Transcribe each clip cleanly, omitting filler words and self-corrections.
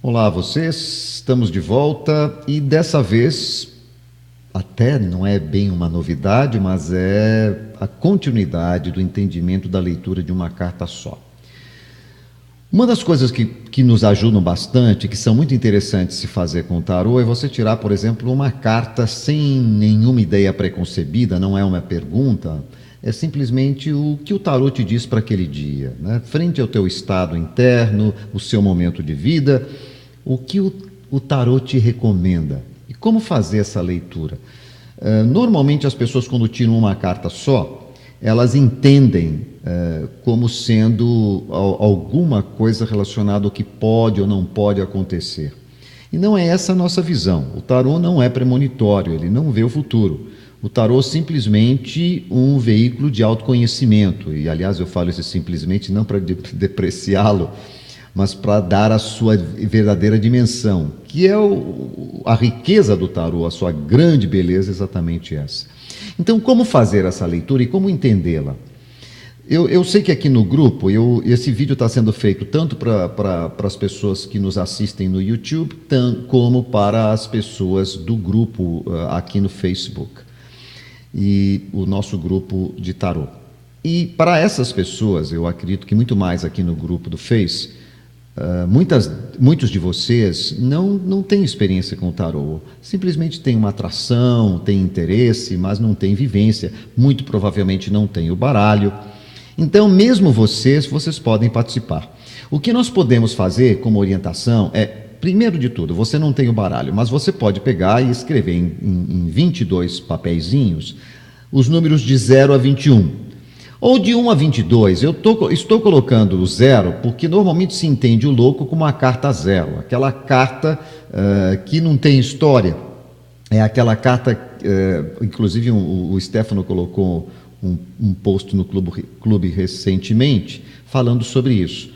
Olá a vocês, estamos de volta e dessa vez, até não é bem uma novidade, mas é a continuidade do entendimento da leitura de uma carta só. Uma das coisas que nos ajudam bastante, que são muito interessantes se fazer com o tarô, é você tirar, por exemplo, uma carta sem nenhuma ideia preconcebida, não é uma pergunta, é simplesmente o que o tarô te diz para aquele dia, né? Frente ao teu estado interno, o seu momento de vida, o que o tarô te recomenda e como fazer essa leitura. Normalmente as pessoas quando tiram uma carta só, elas entendem como sendo alguma coisa relacionada ao que pode ou não pode acontecer. E não é essa a nossa visão. O tarô não é premonitório, ele não vê o futuro. O tarô é simplesmente um veículo de autoconhecimento. E, aliás, eu falo isso simplesmente não para depreciá-lo, mas para dar a sua verdadeira dimensão, que é a riqueza do tarô, a sua grande beleza, exatamente essa. Então, como fazer essa leitura e como entendê-la? Eu sei que aqui no grupo, esse vídeo está sendo feito tanto para as pessoas que nos assistem no YouTube, como para as pessoas do grupo aqui no Facebook, e o nosso grupo de tarô. E para essas pessoas, eu acredito que muito mais aqui no grupo do Face, muitos de vocês não têm experiência com o tarô, simplesmente têm uma atração, têm interesse, mas não têm vivência, muito provavelmente não têm o baralho. Então, mesmo vocês podem participar. O que nós podemos fazer como orientação é, primeiro de tudo, você não tem o baralho, mas você pode pegar e escrever em 22 papeizinhos os números de 0 a 21. Ou de 1 a 22, estou colocando o 0 porque normalmente se entende o louco como uma carta 0, aquela carta que não tem história. É aquela carta, inclusive o Stefano colocou um post no clube recentemente falando sobre isso,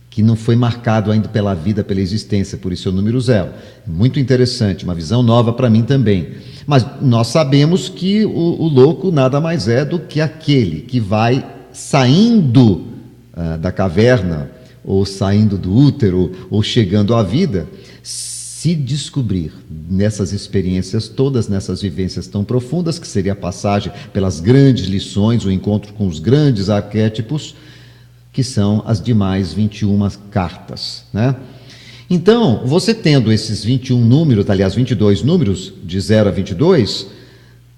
que não foi marcado ainda pela vida, pela existência, por isso é o número 0. Muito interessante, uma visão nova para mim também. Mas nós sabemos que o louco nada mais é do que aquele que vai saindo da caverna, ou saindo do útero, ou chegando à vida, se descobrir nessas experiências, todas nessas vivências tão profundas, que seria a passagem pelas grandes lições, o encontro com os grandes arquétipos, que são as demais 21 cartas, né? Então, você tendo esses 21 números, aliás, 22 números, de 0 a 22,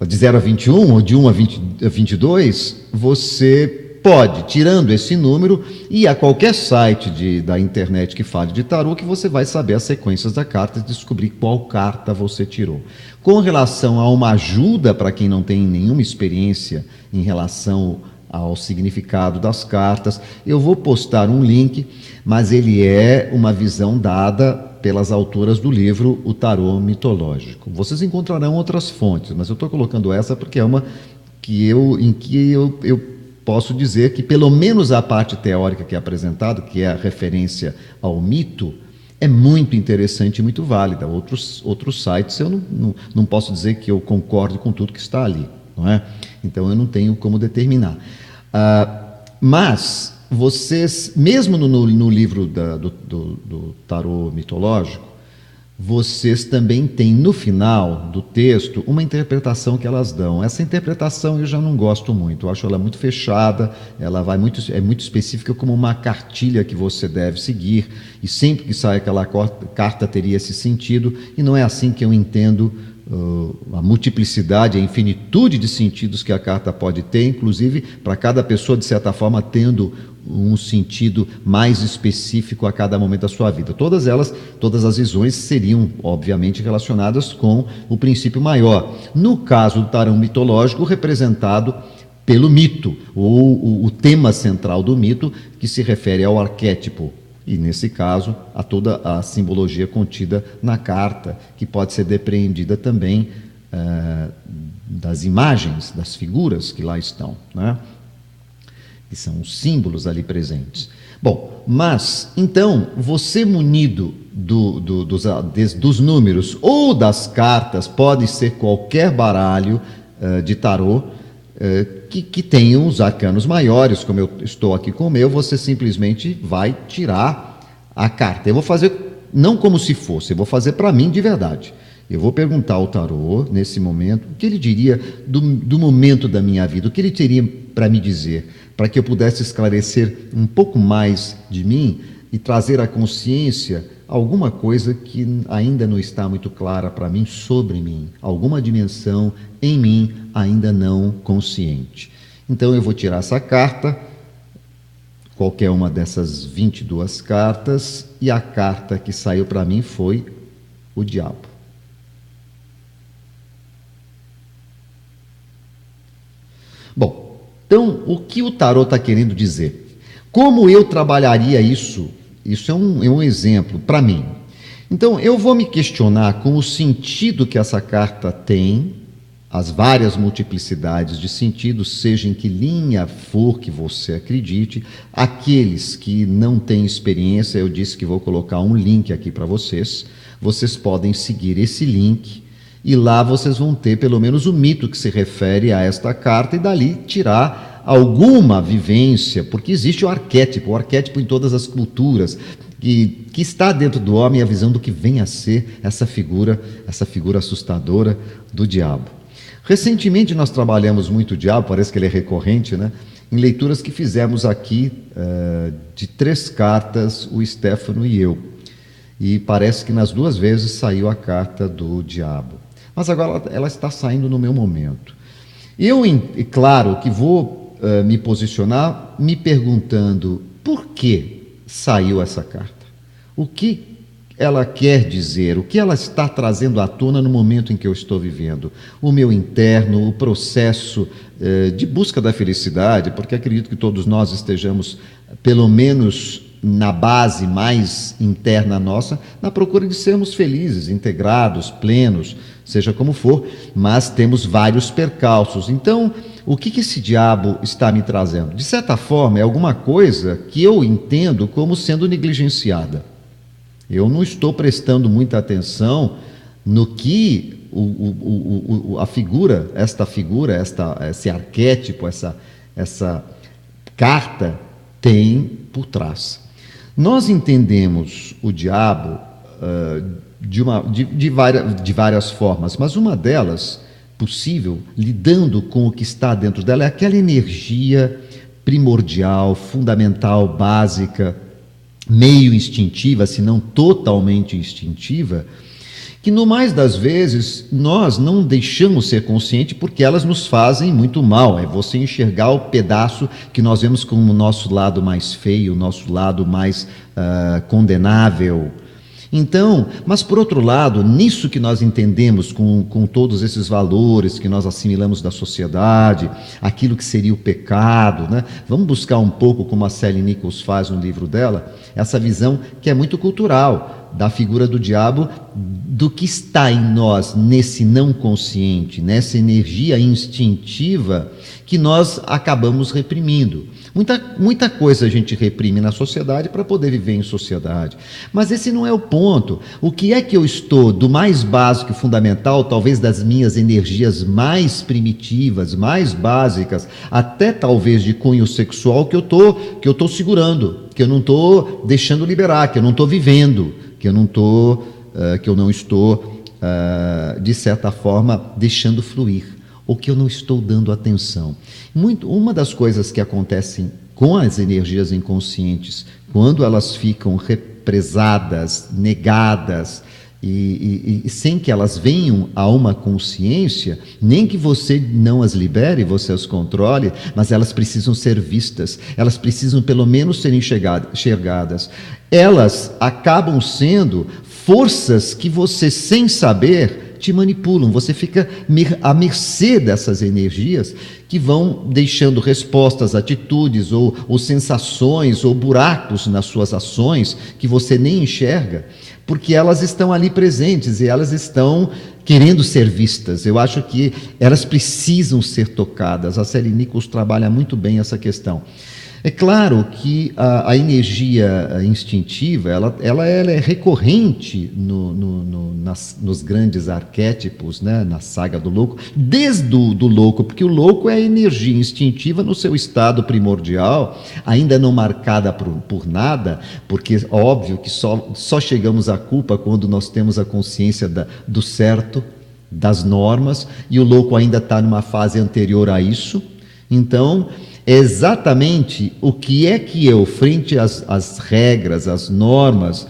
de 0 a 21, ou de 1 a 22, você pode, tirando esse número, ir a qualquer site da internet que fale de tarô, que você vai saber as sequências da carta e descobrir qual carta você tirou. Com relação a uma ajuda para quem não tem nenhuma experiência em relação ao significado das cartas, eu vou postar um link, mas ele é uma visão dada pelas autoras do livro O Tarô Mitológico. Vocês encontrarão outras fontes, mas eu estou colocando essa porque é uma em que eu posso dizer que pelo menos a parte teórica que é apresentada, que é a referência ao mito, é muito interessante e muito válida. Outros sites eu não posso dizer que eu concordo com tudo que está ali, não é? Então eu não tenho como determinar. Mas vocês, mesmo no livro do tarô mitológico, vocês também têm no final do texto uma interpretação que elas dão. Essa interpretação eu já não gosto muito, eu acho ela muito fechada, ela é muito específica, como uma cartilha que você deve seguir, e sempre que sai aquela carta teria esse sentido, e não é assim que eu entendo a multiplicidade, a infinitude de sentidos que a carta pode ter, inclusive para cada pessoa, de certa forma, tendo um sentido mais específico a cada momento da sua vida. Todas as visões seriam, obviamente, relacionadas com o princípio maior. No caso do tarô mitológico, representado pelo mito, ou o tema central do mito, que se refere ao arquétipo. E, nesse caso, a toda a simbologia contida na carta, que pode ser depreendida também das imagens, das figuras que lá estão, né? Que são os símbolos ali presentes. Bom, mas, então, você munido dos números ou das cartas, pode ser qualquer baralho de tarô, que tenham os arcanos maiores, como eu estou aqui com o meu, você simplesmente vai tirar a carta. Eu vou fazer não como se fosse, eu vou fazer para mim de verdade. Eu vou perguntar ao tarô, nesse momento, o que ele diria do momento da minha vida, o que ele teria para me dizer, para que eu pudesse esclarecer um pouco mais de mim e trazer à consciência alguma coisa que ainda não está muito clara para mim sobre mim, alguma dimensão em mim ainda não consciente. Então eu vou tirar essa carta, qualquer uma dessas 22 cartas, e a carta que saiu para mim foi o diabo. Bom, então o que o tarô está querendo dizer? Como eu trabalharia isso? Isso é um exemplo para mim. Então, eu vou me questionar com o sentido que essa carta tem, as várias multiplicidades de sentidos, seja em que linha for que você acredite. Aqueles que não têm experiência, eu disse que vou colocar um link aqui para vocês. Vocês podem seguir esse link e lá vocês vão ter pelo menos o mito que se refere a esta carta e dali tirar alguma vivência, porque existe o arquétipo em todas as culturas, que está dentro do homem a visão do que vem a ser essa figura assustadora do diabo. Recentemente nós trabalhamos muito o diabo, parece que ele é recorrente, né? Em leituras que fizemos aqui de 3 cartas, o Stefano e eu. E parece que nas 2 vezes saiu a carta do diabo. Mas agora ela está saindo no meu momento. Eu, claro, que vou me posicionar me perguntando por que saiu essa carta. O que ela quer dizer? O que ela está trazendo à tona no momento em que eu estou vivendo? O meu interno, o processo de busca da felicidade, porque acredito que todos nós estejamos, pelo menos na base mais interna nossa, na procura de sermos felizes, integrados, plenos, seja como for, mas temos vários percalços. Então, o que esse diabo está me trazendo? De certa forma, é alguma coisa que eu entendo como sendo negligenciada. Eu não estou prestando muita atenção no que esse arquétipo, essa carta tem por trás. Nós entendemos o diabo de várias formas, mas uma delas possível, lidando com o que está dentro dela, é aquela energia primordial, fundamental, básica, meio instintiva, se não totalmente instintiva, que no mais das vezes nós não deixamos ser consciente porque elas nos fazem muito mal. É você enxergar o pedaço que nós vemos como o nosso lado mais feio, o nosso lado mais condenável. Então, mas por outro lado, nisso que nós entendemos com todos esses valores que nós assimilamos da sociedade, aquilo que seria o pecado, né? Vamos buscar um pouco, como a Sally Nichols faz no livro dela, essa visão que é muito cultural, da figura do diabo, do que está em nós, nesse não consciente, nessa energia instintiva que nós acabamos reprimindo. Muita coisa a gente reprime na sociedade para poder viver em sociedade. Mas esse não é o ponto. O que é que eu estou, do mais básico e fundamental, talvez das minhas energias mais primitivas, mais básicas, até talvez de cunho sexual, que eu estou segurando, que eu não estou deixando liberar, que eu não estou vivendo, que eu não estou, de certa forma, deixando fluir, ou que eu não estou dando atenção. Uma das coisas que acontecem com as energias inconscientes, quando elas ficam represadas, negadas, e sem que elas venham a uma consciência, nem que você não as libere, você as controle, mas elas precisam ser vistas, elas precisam pelo menos serem enxergadas. Elas acabam sendo forças que você, sem saber, te manipulam, você fica à mercê dessas energias que vão deixando respostas, atitudes ou sensações ou buracos nas suas ações que você nem enxerga, porque elas estão ali presentes e elas estão querendo ser vistas. Eu acho que elas precisam ser tocadas. A Sally Nichols trabalha muito bem essa questão. É claro que a energia instintiva, ela é recorrente nos grandes arquétipos, né, na saga do louco, desde do louco, porque o louco é a energia instintiva no seu estado primordial, ainda não marcada por nada, porque óbvio que só chegamos à culpa quando nós temos a consciência do certo, das normas, e o louco ainda está numa fase anterior a isso. Então, é exatamente o que é que eu, frente às regras, às normas,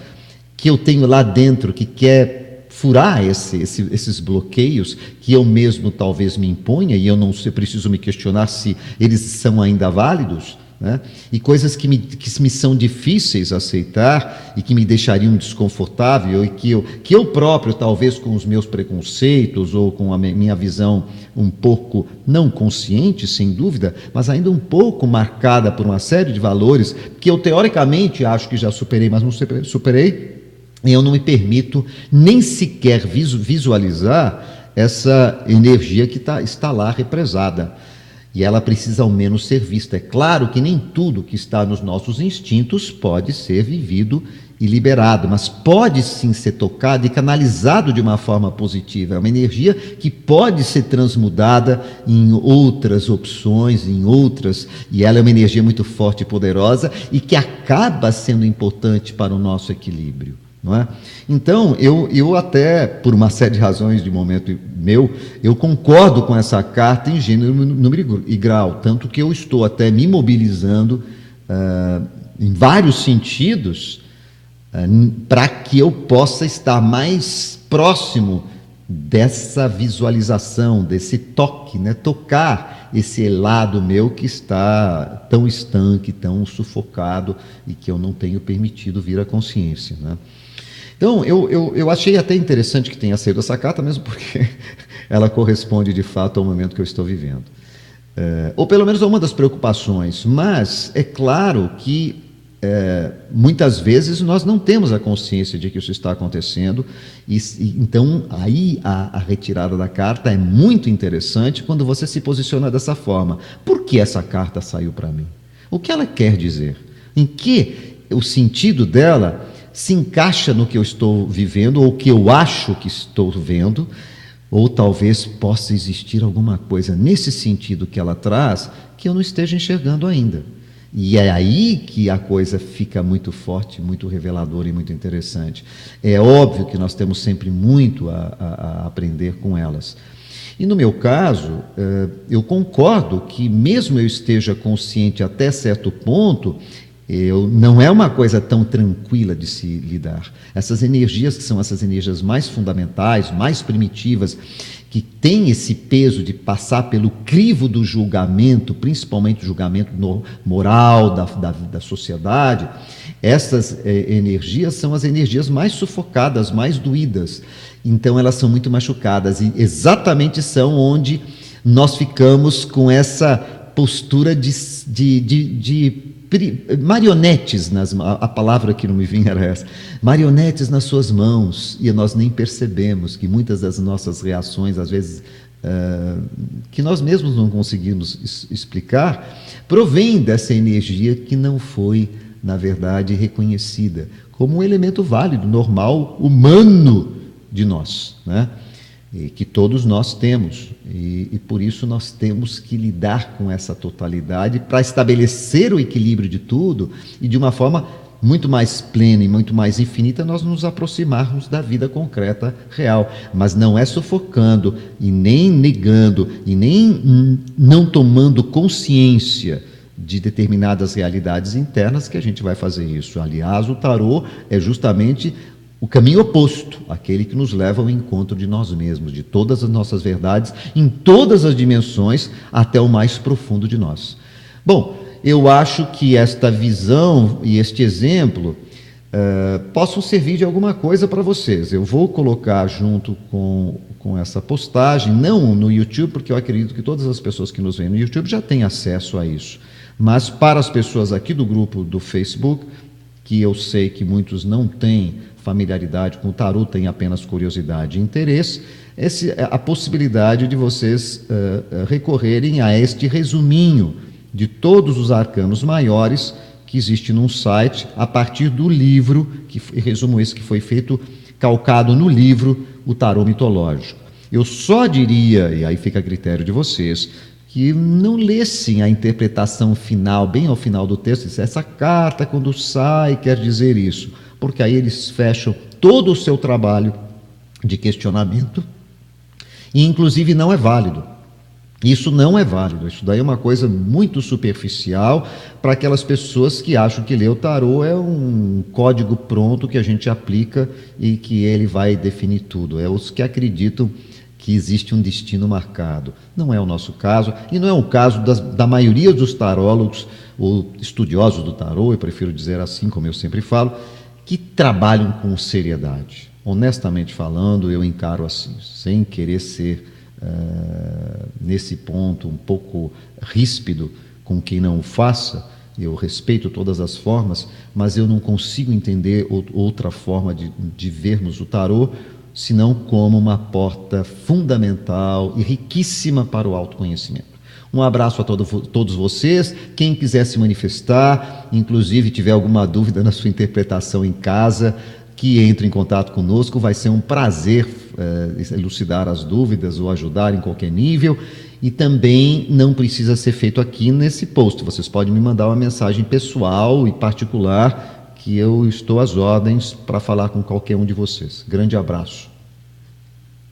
que eu tenho lá dentro, que quer furar esses bloqueios, que eu mesmo talvez me imponha, e eu não sei, preciso me questionar se eles são ainda válidos, né? E coisas que me são difíceis aceitar e que me deixariam desconfortável, e que eu próprio, talvez com os meus preconceitos ou com a minha visão um pouco não consciente, sem dúvida, mas ainda um pouco marcada por uma série de valores que eu teoricamente acho que já superei, mas não superei, e eu não me permito nem sequer visualizar essa energia que está lá represada. E ela precisa ao menos ser vista. É claro que nem tudo que está nos nossos instintos pode ser vivido e liberado, mas pode sim ser tocado e canalizado de uma forma positiva. É uma energia que pode ser transmudada em outras opções, e ela é uma energia muito forte e poderosa e que acaba sendo importante para o nosso equilíbrio. Não é? Então, eu até, por uma série de razões de momento meu, eu concordo com essa carta em gênero, número e grau, tanto que eu estou até me mobilizando em vários sentidos para que eu possa estar mais próximo dessa visualização, desse toque, né? Tocar esse lado meu que está tão estanque, tão sufocado e que eu não tenho permitido vir à consciência, né? Então, eu achei até interessante que tenha saído essa carta, mesmo porque ela corresponde de fato ao momento que eu estou vivendo. Ou pelo menos a uma das preocupações, mas é claro que muitas vezes nós não temos a consciência de que isso está acontecendo, então aí a retirada da carta é muito interessante quando você se posiciona dessa forma. Por que essa carta saiu para mim? O que ela quer dizer? Em que o sentido dela se encaixa no que eu estou vivendo, ou que eu acho que estou vendo, ou talvez possa existir alguma coisa nesse sentido que ela traz que eu não esteja enxergando ainda. E é aí que a coisa fica muito forte, muito reveladora e muito interessante. É óbvio que nós temos sempre muito a aprender com elas. E no meu caso, eu concordo que mesmo eu esteja consciente até certo ponto, não é uma coisa tão tranquila de se lidar. Essas energias, que são essas energias mais fundamentais, mais primitivas, que têm esse peso de passar pelo crivo do julgamento, principalmente o julgamento moral da sociedade, essas energias são as energias mais sufocadas, mais doídas. Então elas são muito machucadas, e exatamente são onde nós ficamos com essa postura de marionetes, a palavra que não me vinha era essa, marionetes nas suas mãos, e nós nem percebemos que muitas das nossas reações, às vezes, que nós mesmos não conseguimos explicar, provém dessa energia que não foi, na verdade, reconhecida como um elemento válido, normal, humano de nós, né? E que todos nós temos, e por isso nós temos que lidar com essa totalidade para estabelecer o equilíbrio de tudo, e de uma forma muito mais plena e muito mais infinita nós nos aproximarmos da vida concreta, real, mas não é sufocando e nem negando e nem não tomando consciência de determinadas realidades internas que a gente vai fazer isso. Aliás, o tarô é justamente o caminho oposto, aquele que nos leva ao encontro de nós mesmos, de todas as nossas verdades, em todas as dimensões, até o mais profundo de nós. Bom, eu acho que esta visão e este exemplo possam servir de alguma coisa para vocês. Eu vou colocar junto com essa postagem, não no YouTube, porque eu acredito que todas as pessoas que nos veem no YouTube já têm acesso a isso, mas para as pessoas aqui do grupo do Facebook, que eu sei que muitos não têm familiaridade com o tarô, têm apenas curiosidade e interesse, a possibilidade de vocês recorrerem a este resuminho de todos os arcanos maiores que existe num site, a partir do livro, resumo esse que foi feito, calcado no livro, o Tarô Mitológico. Eu só diria, e aí fica a critério de vocês, que não lessem a interpretação final, bem ao final do texto, essa carta quando sai quer dizer isso, porque aí eles fecham todo o seu trabalho de questionamento e inclusive não é válido. Isso não é válido, isso daí é uma coisa muito superficial para aquelas pessoas que acham que ler o tarô é um código pronto que a gente aplica e que ele vai definir tudo. É os que acreditam que existe um destino marcado. Não é o nosso caso, e não é o caso da maioria dos tarólogos, ou estudiosos do tarô, eu prefiro dizer assim, como eu sempre falo, que trabalham com seriedade. Honestamente falando, eu encaro assim, sem querer ser nesse ponto um pouco ríspido com quem não o faça. Eu respeito todas as formas, mas eu não consigo entender outra forma de vermos o tarô senão como uma porta fundamental e riquíssima para o autoconhecimento. Um abraço a todos vocês. Quem quiser se manifestar, inclusive tiver alguma dúvida na sua interpretação em casa, que entre em contato conosco, vai ser um prazer elucidar as dúvidas ou ajudar em qualquer nível. E também não precisa ser feito aqui nesse post, vocês podem me mandar uma mensagem pessoal e particular, que eu estou às ordens para falar com qualquer um de vocês. Grande abraço.